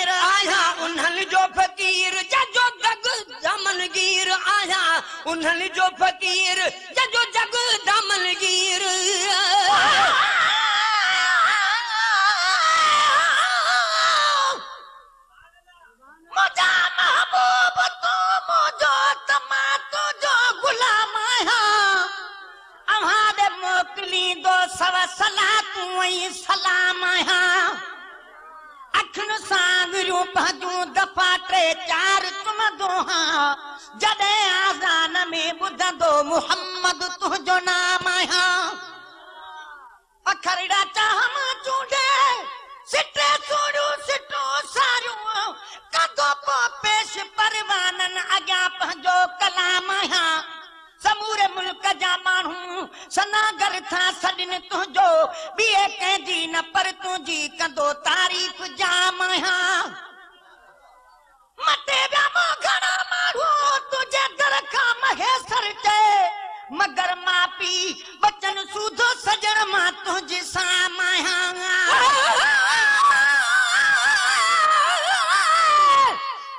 दमनगीर आया उन्हनि जो फकीर जजो जग दमनगीर आया उन्हनि जो फकीर जजो जग दमनगीर मुझा महबूब तो मुझो तमा तुझो गुलाम आया अहादे मोकली दो सव सलाह तू सलाम आया अखन सांगरियूं भजूं दफ़ा 3-4 तुम दोहा जॾहिं आज़ान में ॿुधंदो मुहम्मद तुंहिंजो नाम आया अखरड़ा चाहम चूंडे सिटे चूड़ू सिटो सारियूं कंदो पो पेश परवानन अॻियां पंहिंजो कलाम आया समूरे मुल्क जा माण्हू सनागर था सॾिन तुंहिंजो ॿिए कंहिंजी न पर तुंहिंजी कंदो तारीफ़ जाम आया मटे विया मूं घणा माण्हू तुंहिंजे दर खां महेसर चए मगर मां पीउ बचन सूधो सजण मां तुंहिंजे साम आया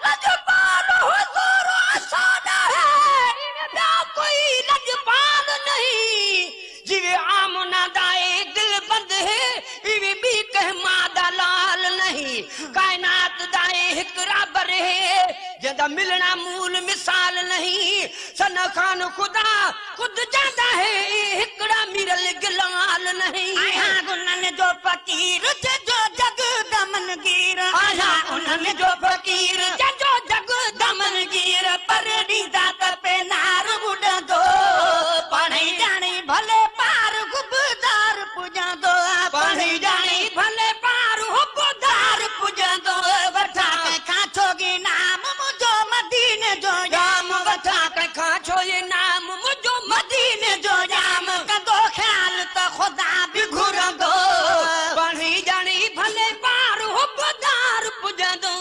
लजपाल हुज़ूर असां कोई लजपाल नहीं जिवे आमना दाए दिल बंद है इवे भी कह मादा लाल नहीं कायनात दाए हिक राबर है जदा मिलना मूल मिसाल नहीं सन खान खुदा खुद जादा है हिकड़ा मिरल गिलाल नहीं आया उन्हनि जो फकीर जो जग दमनगीर आया उन्हनि जो फकीर जो जग दमनगीर पर ॾींदा त पे नार बुॾंदो पाणी ॼाणी भले पार गुबदार पुॼंदो पाणी ॼाणी भले पार गुबदार पुॼंदो वठा कंहिंखां छोगी नाम मुंहिंजो मदीने जो जाम वठा कंहिंखां छो ये नाम मुंहिंजो मदीने जो जाम कंदो ख़्याल त ख़ुदा बि घुरंदो पाणी ॼाणी भले पार गुबदार पुॼंदो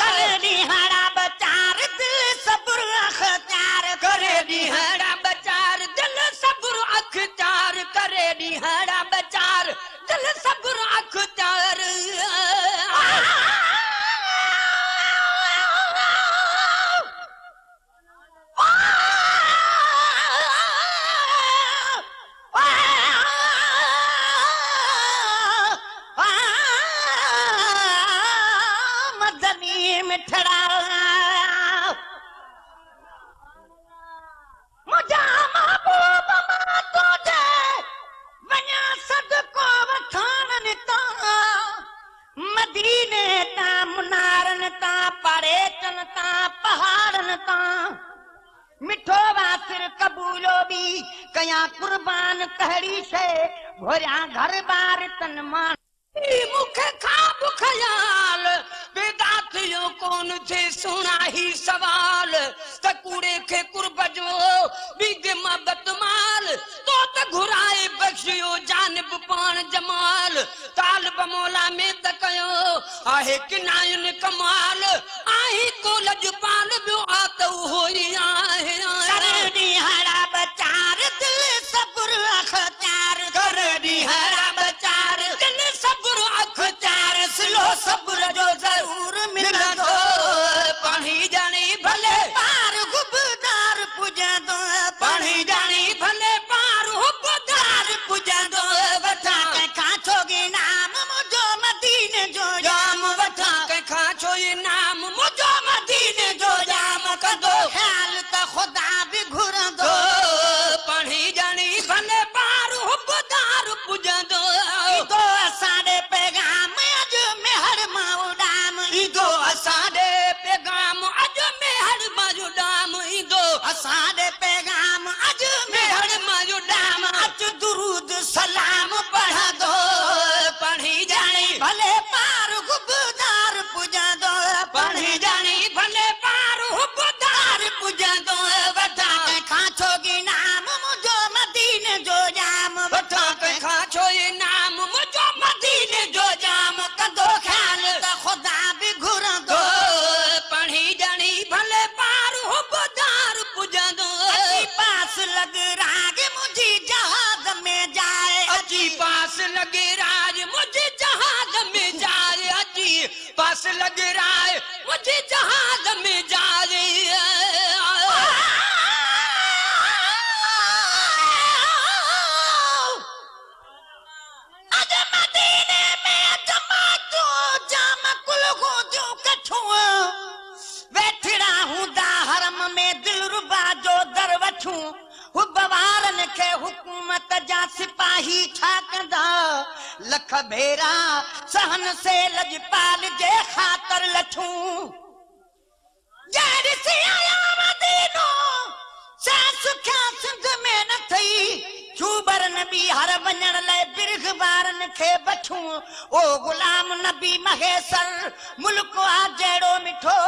करे ॾींहड़ा बचार दिल सब्र अख़्तियार करे ॾींहड़ा बचार दिल सब्र अख़्तियार करे ॾींहड़ा बचार दिल सब्र अख़्तियार मदनी मिठड़ा मुझा महबूब मां तुझे वञा सदको वठान निता मदीने ता मुनारन ता परेचन ता पहाड़न ता मिठो वासिर कबूलो भी कया कुर्बान कहड़ी शे भोरिया घर बार तन मान मुखे खा बुखयाल पैदा थियो कोन थे सुना ही सवाल त कूड़े खे कुर्ब जो बिग मोहब्बत माल तो त घुराए बख्शियो जानब पान जमाल तालब मौला में त कयो आहे किनायन कमाल आहे को लजपाल बियो आ त होई आहे करदी हरा बचार दिल सब्र अख़्तियार करदी हरा बचार दिल सब्र अख़्तियार सिलो सब्र जो जरूर मिलंदो पाणी ॼाणी भले पार गुबदार पुॼंदो पाणी ॼाणी भले पार गुबदार पुॼंदो वठा कंहिंखां छोगी नाम मुंहिंजो मदीने जो जाम वठा कंहिंखां छो ये नाम मुंहिंजो मदीने जो जाम कंदो ख़्याल त ख़ुदा बि घुरंदो पाणी ॼाणी भले पार गुबदार पुॼंदो ईंदो असांजे पैगाम अॼु मेहर मां उॾाम ईंदो असांजे पैगाम अॼु मेहर मां उॾाम ईंदो असांजे पैगाम अॼु मेहर मां उॾाम अच दुरूद सलाम पढ़ंदो पाणी ॼाणी भले पार गुबदार पुॼंदो पाणी ॼाणी भले पार गुबदार पुॼंदो वठा कंहिंखां छोगी नाम मुंहिंजो मदीने जो जाम वठा कंहिंखां छो ये नाम मुंहिंजो मदीने जो जाम कंदो ख़्याल त ख़ुदा बि घुरंदो पाणी ॼाणी भले पार गुबदार पुॼंदो पास लॻ राग मुंहिंजी जहाज में जाए अची पास लॻे राज मुंहिंजे जहाज में लग रहा है मुझे जहाज में जा रही है। अज मदीने में जमातू जाम कुल हो जो कछू वेठड़ा हूंदा हरम में दिल रुबा जो दर वठू हुबवारन के हुकूमत जा सिपाही छा कंदा लख भेरा सहन से लजपाल जे खातर लठू जड़ से आया मदीनो सा सुख्या सिंध में न थई चूबर नबी हर वञण लाइ बिरगवारन खे बठू ओ गुलाम नबी महेसर मुल्क आ जहिड़ो मिठो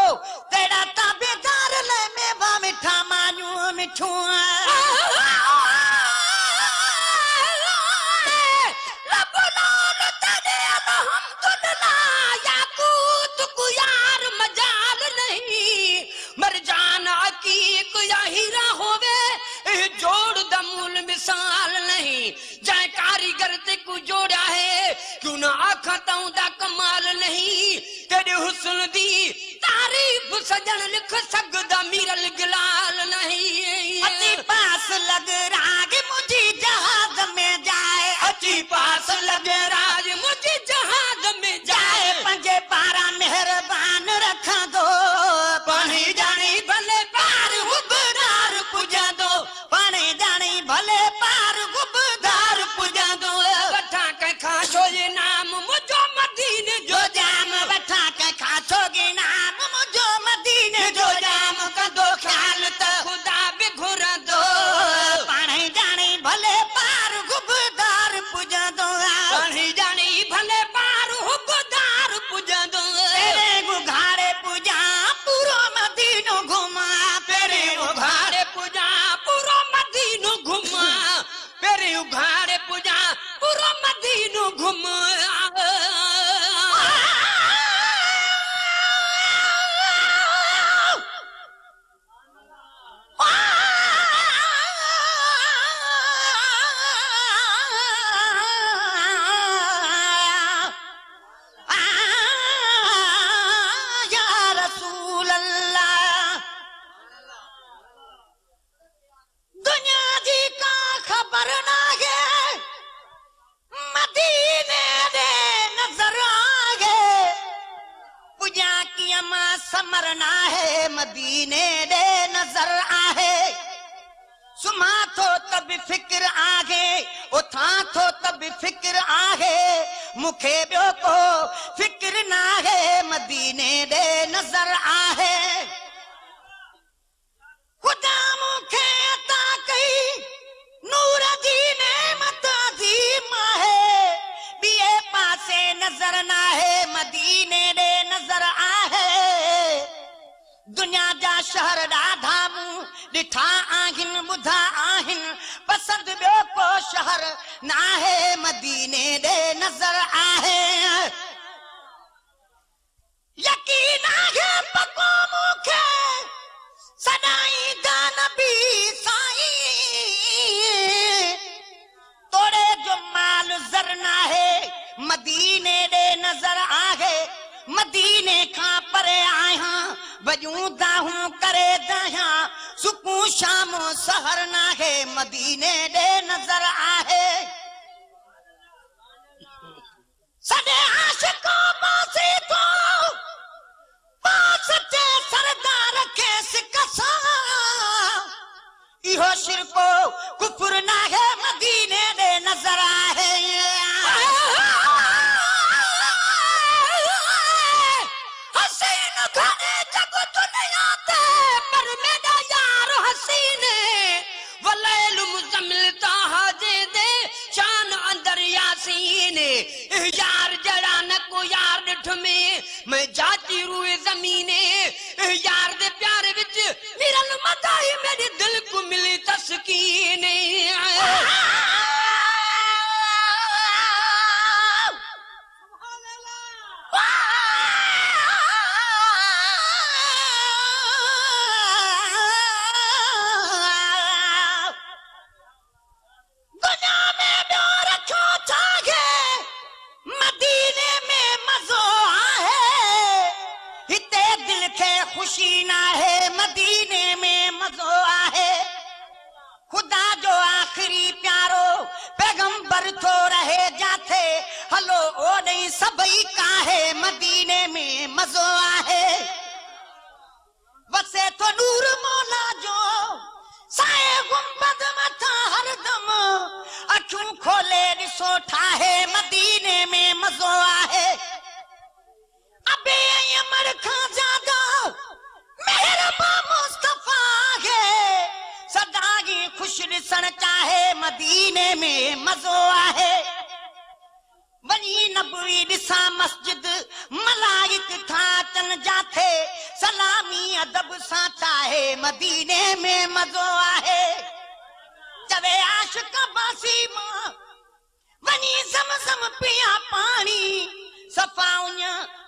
तेड़ा ताबेदार लाइ मेवा मिठा मानियूं मिठू मरजान अकीक या हीरा होवे जोड़ दमूल मिसाल नहीं जाए कारीगर ते को जोड़ा है क्यों ना आखा ताऊं दा कमाल नहीं तेरे हुस्न दी तारीफ सजन लिख सकदा मीरल गिलाल नहीं। अची पास लग राग मुझी जहाज में जाए अची पास लग राज मुझे जहाज में जाए पंजे पारा मेहरबान रखा दो पानी जानी भले पार गुबदार पुजा दो पानी जानी भले पार गुबदार पुजा दो वठा के खासो ये नाम मुझो मदीने जो जाम वठा के खासोगे नाम मुझो मदीने जो जाम का दो ख्याल तो खुदा भी घुरा दो पानी जानी भले पार गुबदार पुजा दो पानी जानी भले पार गुबदार पुजा दो तेरे गुघारे पुजा पूरो मदीनो घुमा तेरे उघाड़े पूजा पूरो मदीनो घुमा तेरे उघाड़े पूजा पूरो मदीनो घुमा समरना है मदीने दे नजर आहे सुमा थो तब फिक्र आहे उथा थो तब फिक्र आहे मुखे बियो को फिक्र ना है मदीने दे नजर आहे खुदा मुखे अता कई नूर जी नेमत अज़ीम आहे बिए पासे नजर ना है मदीने दे नजर आहे दुनिया जा शहर ॾाढा मूं ॾिठा आहिनि ॿुधा आहिनि पसंद ॿियो को शहर न आहे मदीने ॾे नज़र आहे यकीन आहे पको मूंखे सदाईंदा नबी साईं तोड़े जो माल ज़र न आहे मदीने ॾे नज़र आहे मदीने खां परे आहियां वजूं दाहूं करे दहियां सुकून शाम सहर नाहे मदीने ॾे नज़र आहे सॾे आशिक़ों पासे थो पास ते सरदार खेसि कसां इहो शिरको कुफुर नाहे मदीने ॾे नज़र आहे यार जड़ा न को यार डिठ में मैं जाती रूए जमीने यार दे प्यार विच मिरल मदाई मेरे दिल को मिली तस्कीन दिल खे खुशी ना है मदीने में मज़ो आहे खुदा जो आखिरी प्यारो पैगंबर थो रहे जाथे हलो ओ नहीं सभई काहे मदीने में मज़ो आहे वसे तो नूर मौला जो साए गुंबद मथा हरदम अखियूं खोले ॾिसो ठाहे मदीने में मज़ो आहे अबे अमर खां ज्यादा मेहरबा मुस्तफा है सदागी खुश ॾिसण चाहे मदीने में मज़ो आहे वनी नबवी ॾिसा मस्जिद मलाइक था अचनि जाथे सलामी अदब सां चाहे मदीने में मज़ो आहे चवे आशिक बासी मां वनी ज़मज़म पिया पानी सफ़ा उन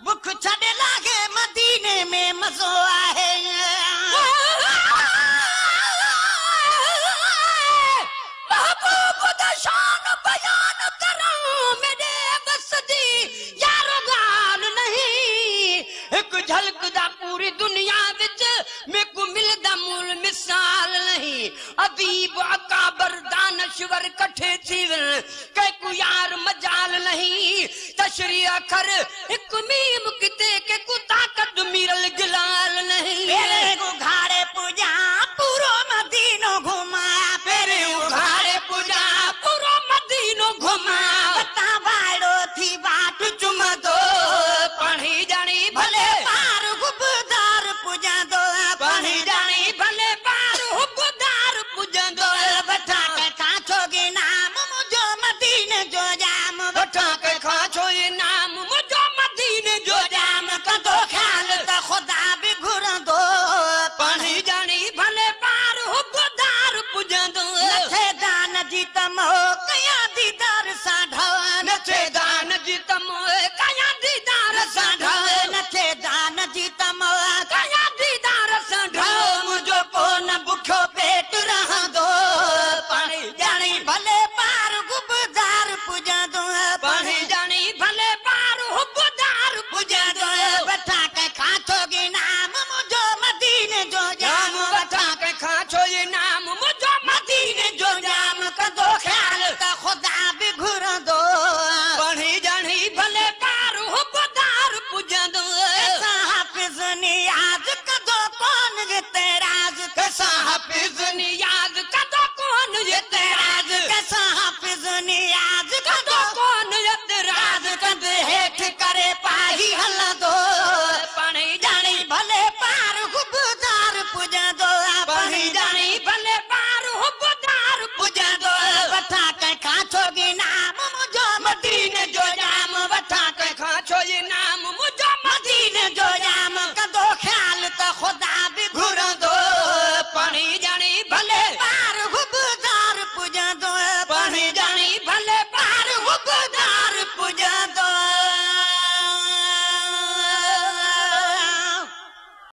बुख छॾे लागे मदीने में मज़ो आहे शान बयान करूं मेरे बस दी यारो गाल नहीं एक झलक दा पूरी दुनिया विच मेको मिलदा मूल मिसाल नहीं अदीब अकाबर दानश्वर कठे थी कै को यार मजाल नहीं तशरी अखर एक मीम किते के को ताकत मिरल जलाल नहीं मेरे उघाड़े पूजा पूरो मदीनो घुमा मेरे उघाड़े पूजा पूरो मदीनो घुमा बता बाड़ो थी बाट चुम दो पढ़ी जानी भले पार गुबदार पूजा दो पढ़ी जानी भले पार हुबदार पूजा दो बता के काछोगे नाम मुझो मदीने जो जाम बठा के खाचो ये नाम मुझो मदीने जो जाम कदो ख्याल तो खुदा भी घुर दो पढ़ी जानी भले पार हुबदार पूजा दो नथे दान जी तमो कया दीदार साढो नथे दान जी तमो कया दीदार साढो नथे दान जी तमो कया दीदार साढो मुझो को न भुखो पेट रहंदो पाणी जानी भले पार गुबदार पूजा दो पढ़ी जानी भले पार हुबदार पूजा दो बता के खाचोगे नाम मुझो मदीने जो जाम जाम बठा के खाचो ये नाम मुझो मदीने जो जाम कदो ख्याल तो खुदा भी घुर दो पढ़ी जानी भले पार हुबदार पूजा दो कैसा हाफिज नियाज कदो कौन ये तेराज कैसा हाफिज नियाज कदो कौन ये तेराज कैसा हाफिज नियाज कदो कदो कौन ये तेराज राज कद हेठ करे पाही हल